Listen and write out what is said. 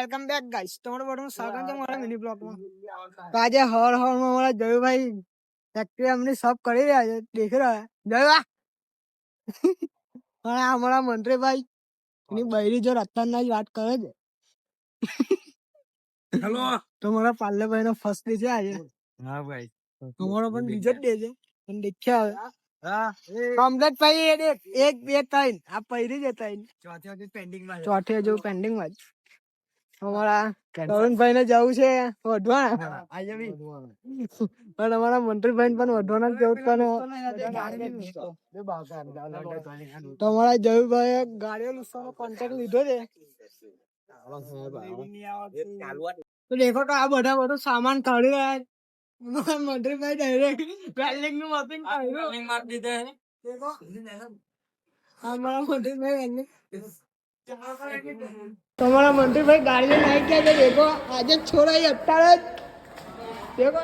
Welcome back guys. તમારું બધું સ્વાગત છે મારા મિની બ્લોગમાં. તો આજે હર માં મારા જયુભાઈ ફેક્ટરી અમની સબ કરી રહ્યા છે. દેખ રહ્યા જયુભા પણ આ અમારા મંત્રીભાઈ એની બૈરી જો અત્યારના જ વાત કરે છે. હેલો તો મારા પાર્લેભાઈ નો ફર્સ્ટ ડે છે આજે. હા ભાઈ તમારો પણ બીજો જ ડે છે પણ દેખ્યા કમ્પ્લેટ ભાઈ એક બે ત્રણ આ પહેરી જ ત્રણ ચોથી હજુ પેન્ડિંગ માં જ. અમારા તરુણભાઈ ને જવું છે વઢવાણ પણ અમારા મંત્રીભાઈ પણ વઢવાણ જ જવું પણ તમારા જયુભાઈ ગાડીઓ લુસવાનો કોન્ટ્રાક્ટ લીધો છે. તો દેખો તો આ બધું સામાન કાઢી રહ્યા છે. મંત્રીભાઈ ડાયરેક્ટ વેલ્ડિંગ નું મશીન મારી દીધે. દેખો અમારા મંત્રીભાઈ તમારા મંત્રીભાઈ ગાડીઓ નાખી ગયા છે. દેખો આજે છોડાઈ અત્યારે જ દેખો